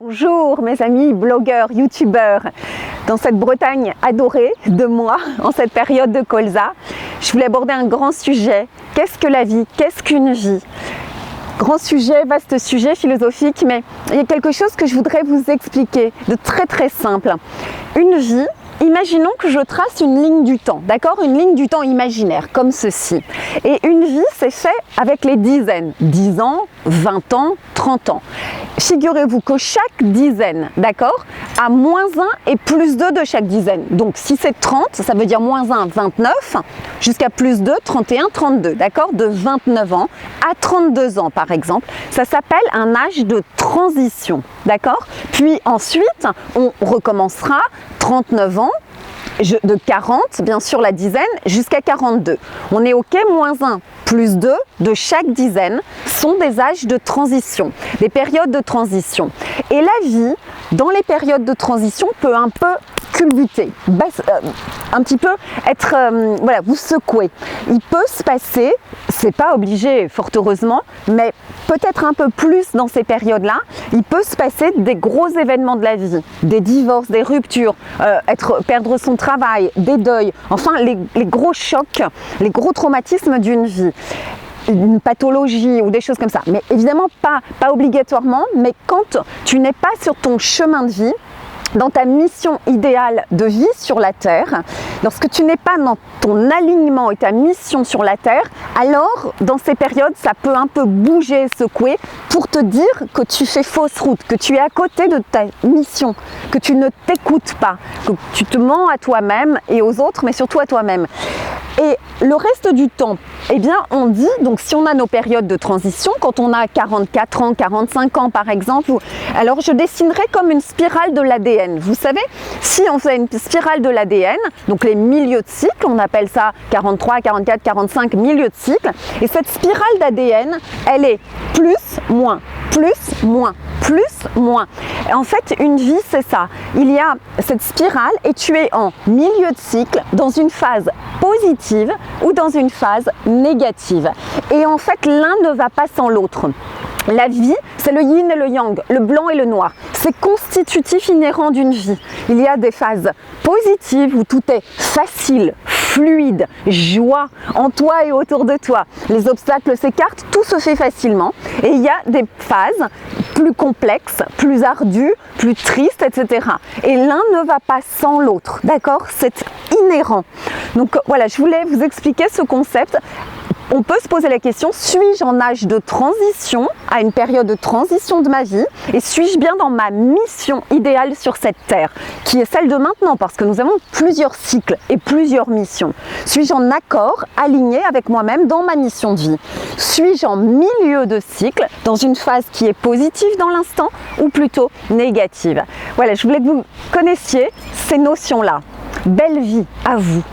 Bonjour mes amis blogueurs, youtubeurs. Dans cette Bretagne adorée de moi, en cette période de colza, je voulais aborder un grand sujet. Qu'est-ce que la vie? Qu'est-ce qu'une vie? Grand sujet, vaste sujet philosophique, mais il y a quelque chose que je voudrais vous expliquer de très simple. Une vie, imaginons que je trace une ligne du temps, d'accord? Une ligne du temps imaginaire, comme ceci. Et une vie, c'est fait avec les dizaines. 10 ans, 20 ans, 30 ans. Figurez-vous que chaque dizaine, d'accord, a moins 1 et plus 2 de chaque dizaine. Donc si c'est 30, ça veut dire moins 1, 29, jusqu'à plus 2, 31, 32, d'accord? De 29 ans à 32 ans par exemple. Ça s'appelle un âge de transition, d'accord? Puis ensuite, on recommencera 39 ans, de 40, bien sûr la dizaine, jusqu'à 42. On est OK, moins 1, plus 2 de chaque dizaine sont des âges de transition, des périodes de transition. Et la vie, dans les périodes de transition, peut un peu culbuter, un petit peu être, voilà, vous secouer. Il peut se passer, c'est pas obligé fort heureusement, mais peut-être un peu plus dans ces périodes-là, il peut se passer des gros événements de la vie, des divorces, des ruptures, perdre son travail, des deuils, enfin les gros chocs, les gros traumatismes d'une vie. Une pathologie ou des choses comme ça, mais évidemment pas obligatoirement, mais quand tu n'es pas sur ton chemin de vie, dans ta mission idéale de vie sur la Terre, lorsque tu n'es pas dans ton alignement et ta mission sur la Terre, alors dans ces périodes, ça peut un peu bouger, secouer pour te dire que tu fais fausse route, que tu es à côté de ta mission, que tu ne t'écoutes pas, que tu te mens à toi-même et aux autres, mais surtout à toi-même. Et le reste du temps, eh bien on dit, donc si on a nos périodes de transition, quand on a 44 ans, 45 ans par exemple, alors je dessinerai comme une spirale de l'ADN. Vous savez, si on fait une spirale de l'ADN, donc les milieux de cycle, on appelle ça 43, 44, 45 milieux de cycle, et cette spirale d'ADN, elle est plus, moins, plus, moins, plus, moins. Et en fait, une vie, c'est ça. Il y a cette spirale et tu es en milieu de cycle, dans une phase positive ou dans une phase négative. Et en fait, l'un ne va pas sans l'autre. La vie, c'est le yin et le yang, le blanc et le noir. C'est constitutif inhérent d'une vie. Il y a des phases positives où tout est facile, fluide, joie en toi et autour de toi. Les obstacles s'écartent, tout se fait facilement. Et il y a des phases plus complexes, plus ardues, plus tristes, etc. Et l'un ne va pas sans l'autre, d'accord? C'est inhérent. Donc voilà, je voulais vous expliquer ce concept. On peut se poser la question, suis-je en âge de transition, à une période de transition de ma vie, et suis-je bien dans ma mission idéale sur cette terre, qui est celle de maintenant, parce que nous avons plusieurs cycles et plusieurs missions. Suis-je en accord, aligné avec moi-même dans ma mission de vie? Suis-je en milieu de cycle, dans une phase qui est positive dans l'instant, ou plutôt négative? Voilà, je voulais que vous connaissiez ces notions-là. Belle vie à vous!